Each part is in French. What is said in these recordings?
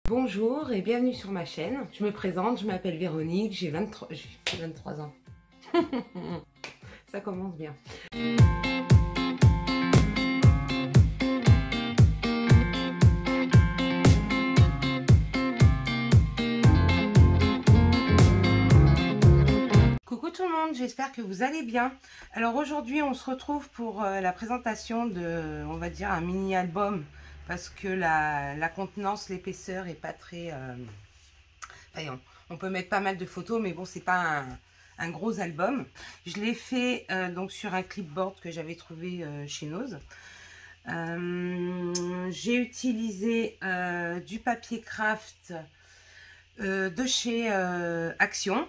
Bonjour et bienvenue sur ma chaîne. Je me présente, je m'appelle Véronique, j'ai 23 ans. Ça commence bien. Coucou tout le monde, j'espère que vous allez bien. Alors aujourd'hui on se retrouve pour la présentation de, on va dire, un mini-album. Parce que la contenance, l'épaisseur est pas très... on peut mettre pas mal de photos, mais bon, c'est pas un gros album. Je l'ai fait donc sur un clipboard que j'avais trouvé chez Nose. J'ai utilisé du papier craft de chez Action.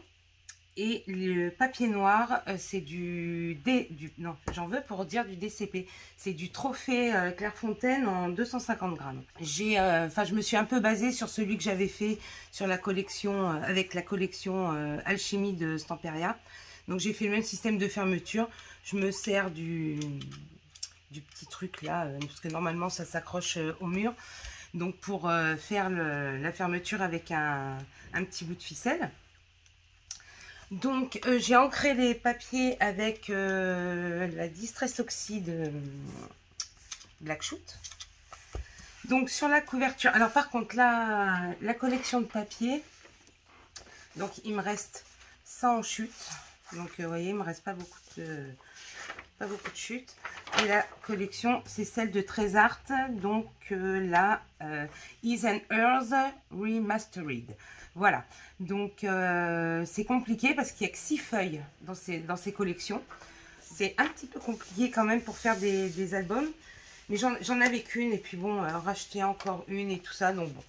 Et le papier noir, c'est non, j'en veux pour dire du DCP. C'est du trophée Clairefontaine en 250 grammes. Je me suis un peu basée sur celui que j'avais fait sur la collection, avec la collection Alchimie de Stamperia. Donc j'ai fait le même système de fermeture. Je me sers du petit truc là, parce que normalement ça s'accroche au mur. Donc pour faire la fermeture avec un petit bout de ficelle. Donc j'ai ancré les papiers avec la Distress Oxide Black Shoot. Donc sur la couverture, alors par contre la collection de papier, donc il me reste ça en chute. Donc vous voyez, il me reste pas beaucoup de chute. Et la collection, c'est celle de Trésart, donc la Is and Earth Remastered. Voilà, donc c'est compliqué parce qu'il n'y a que 6 feuilles dans ces collections. C'est un petit peu compliqué quand même pour faire des albums. Mais j'en avais qu'une et puis bon, racheter encore une et tout ça. Donc bon,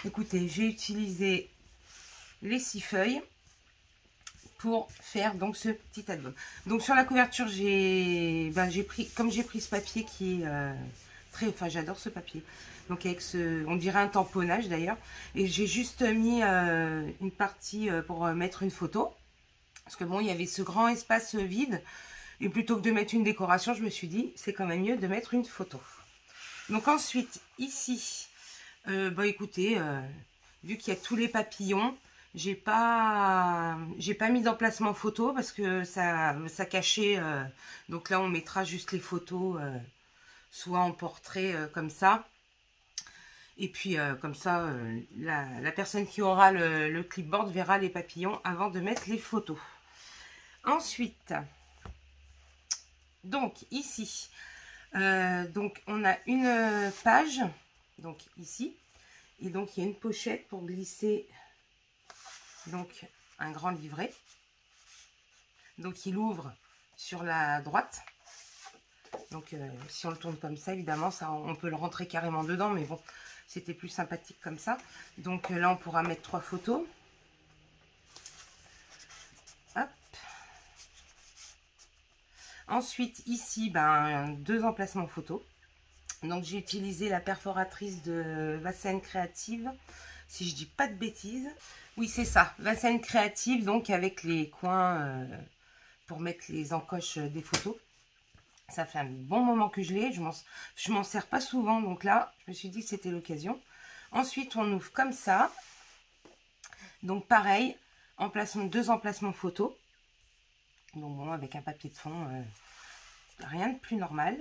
écoutez, j'ai utilisé les 6 feuilles pour faire donc ce petit album. Donc sur la couverture, j'ai pris ce papier qui est très, enfin j'adore ce papier. Donc avec on dirait un tamponnage d'ailleurs. Et j'ai juste mis une partie pour mettre une photo. Parce que bon, il y avait ce grand espace vide. Et plutôt que de mettre une décoration, je me suis dit, c'est quand même mieux de mettre une photo. Donc ensuite, ici, écoutez, vu qu'il y a tous les papillons, j'ai pas mis d'emplacement photo parce que ça cachait. Donc là, on mettra juste les photos, soit en portrait comme ça. Et puis comme ça, la personne qui aura le clipboard verra les papillons avant de mettre les photos. Ensuite, donc ici, donc on a une page, donc ici, et donc il y a une pochette pour glisser donc un grand livret. Donc il ouvre sur la droite. Donc si on le tourne comme ça, évidemment, ça, on peut le rentrer carrément dedans, mais bon, c'était plus sympathique comme ça. Donc là, on pourra mettre 3 photos. Hop. Ensuite, ici, 2 emplacements photos. Donc j'ai utilisé la perforatrice de Vasen Creative, si je dis pas de bêtises. Oui, c'est ça, Vasen Creative, donc avec les coins pour mettre les encoches des photos. Ça fait un bon moment que je l'ai, je m'en sers pas souvent, donc là, je me suis dit que c'était l'occasion. Ensuite, on ouvre comme ça. Donc pareil, 2 emplacements photos. Donc bon, avec un papier de fond, rien de plus normal.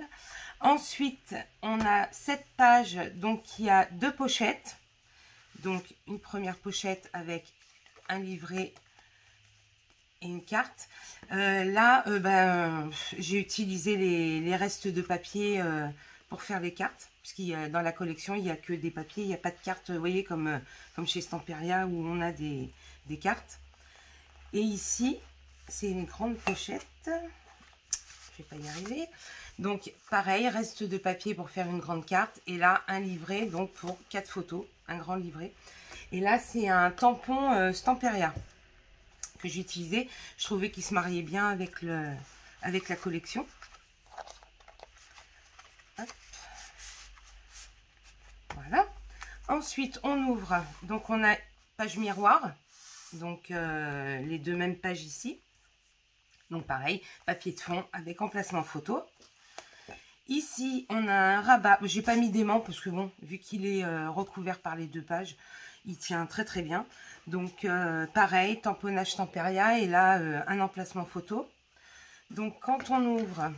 Ensuite, on a cette page donc qui a 2 pochettes. Donc une première pochette avec un livret et une carte. J'ai utilisé les restes de papier pour faire les cartes. Parce qu'il dans la collection, il n'y a que des papiers, il n'y a pas de cartes, vous voyez, comme chez Stamperia où on a des cartes. Et ici, c'est une grande pochette. Je vais pas y arriver. Donc pareil, reste de papier pour faire une grande carte. Et là, un livret donc pour 4 photos, un grand livret. Et là, c'est un tampon Stamperia que j'ai utilisé. Je trouvais qu'il se mariait bien avec la collection. Hop. Voilà. Ensuite, on ouvre. Donc on a page miroir. Donc les 2 mêmes pages ici. Donc pareil, papier de fond avec emplacement photo. Ici, on a un rabat. J'ai pas mis d'aimant parce que bon, vu qu'il est recouvert par les 2 pages, il tient très très bien. Donc pareil, tamponnage Temperia et là un emplacement photo. Donc quand on ouvre,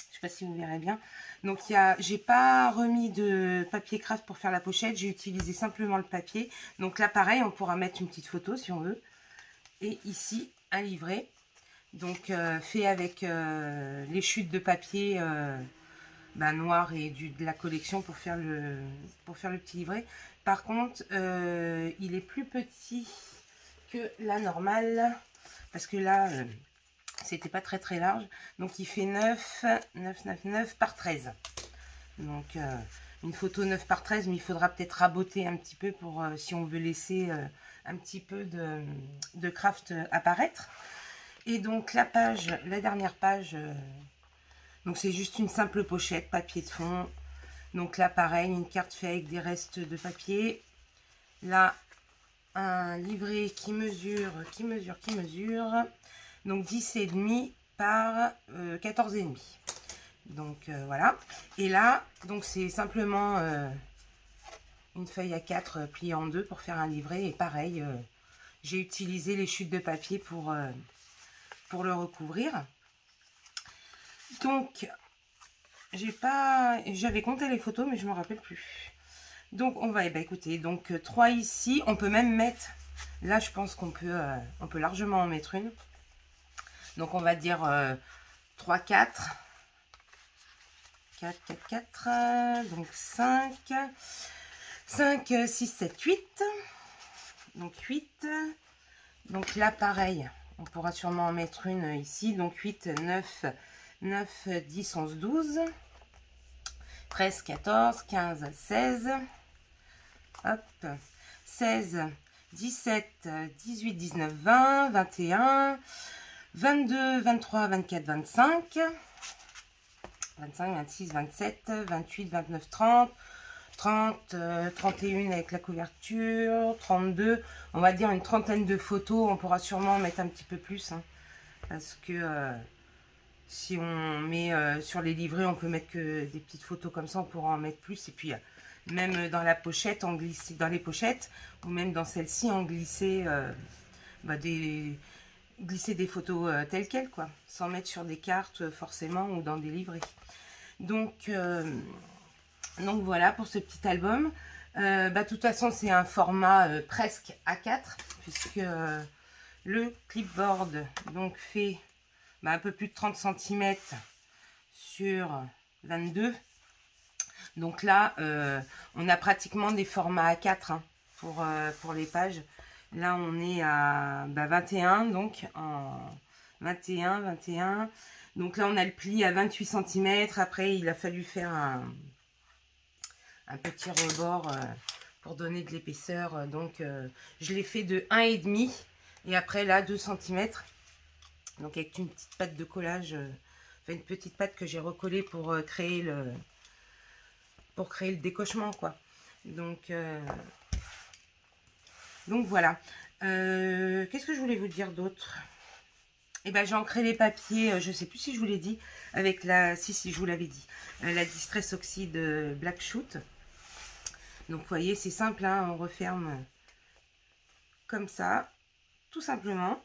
je sais pas si vous verrez bien, donc j'ai pas remis de papier craft pour faire la pochette, j'ai utilisé simplement le papier. Donc là pareil, on pourra mettre une petite photo si on veut. Et ici un livret, donc fait avec les chutes de papier noir et de la collection pour faire le petit livret. Par contre il est plus petit que la normale parce que là c'était pas très très large, donc il fait 9 par 13. Donc une photo 9 par 13, mais il faudra peut-être raboter un petit peu pour si on veut laisser un petit peu de craft apparaître. Et donc la dernière page, donc c'est juste une simple pochette, papier de fond. Donc là pareil, une carte faite avec des restes de papier. Là un livret qui mesure. Donc 10,5 par 14,5. Donc voilà. Et là, donc c'est simplement une feuille A4 pliée en deux pour faire un livret. Et pareil, j'ai utilisé les chutes de papier pour le recouvrir. Donc, j'avais compté les photos, mais je ne me rappelle plus. Donc on va, écoutez, donc 3 ici. On peut même mettre, là je pense qu'on peut, on peut largement en mettre une. Donc on va dire 3, 4, donc 5, 6, 7, 8, donc 8, donc là pareil, on pourra sûrement en mettre une ici, donc 8, 9, 10, 11, 12, 13, 14, 15, 16, hop, 16, 17, 18, 19, 20, 21, 22, 23, 24, 25, 26, 27, 28, 29, 30, 31 avec la couverture, 32, on va dire une trentaine de photos. On pourra sûrement en mettre un petit peu plus, hein, parce que si on met sur les livrets, on peut mettre que des petites photos comme ça, on pourra en mettre plus. Et puis même dans la pochette, en glisser, dans les pochettes, ou même dans celle-ci, en glisser glisser des photos telles quelles, quoi, sans mettre sur des cartes forcément ou dans des livrets. Donc voilà pour ce petit album. De toute façon, c'est un format presque A4, puisque le clipboard donc fait un peu plus de 30 cm sur 22. Donc là, on a pratiquement des formats A4 hein, pour les pages. Là, on est à 21, donc en 21. Donc là, on a le pli à 28 cm. Après, il a fallu faire un petit rebord pour donner de l'épaisseur. Donc, je l'ai fait de 1,5 et après, là, 2 cm. Donc, avec une petite pâte de collage, une petite pâte que j'ai recollée pour créer le décochement, quoi. Donc voilà. Qu'est-ce que je voulais vous dire d'autre? J'ai ancré les papiers, je sais plus si je vous l'ai dit, avec si je vous l'avais dit, la Distress Oxide Black Shoot. Donc vous voyez, c'est simple, hein, on referme comme ça, tout simplement.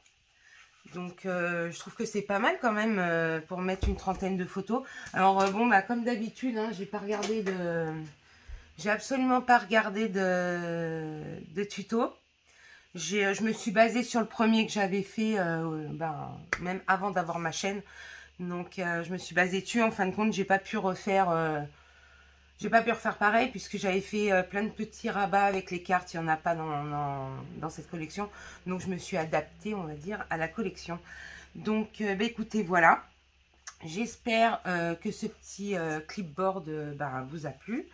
Donc je trouve que c'est pas mal quand même pour mettre une trentaine de photos. Alors comme d'habitude, hein, j'ai absolument pas regardé de tuto. Je me suis basée sur le premier que j'avais fait même avant d'avoir ma chaîne. Donc je me suis basée dessus. En fin de compte, j'ai pas pu refaire pareil puisque j'avais fait plein de petits rabats avec les cartes. Il n'y en a pas dans cette collection. Donc je me suis adaptée, on va dire, à la collection. Donc écoutez, voilà. J'espère que ce petit clipboard vous a plu.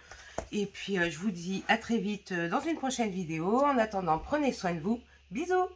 Et puis, je vous dis à très vite dans une prochaine vidéo. En attendant, prenez soin de vous. Bisous!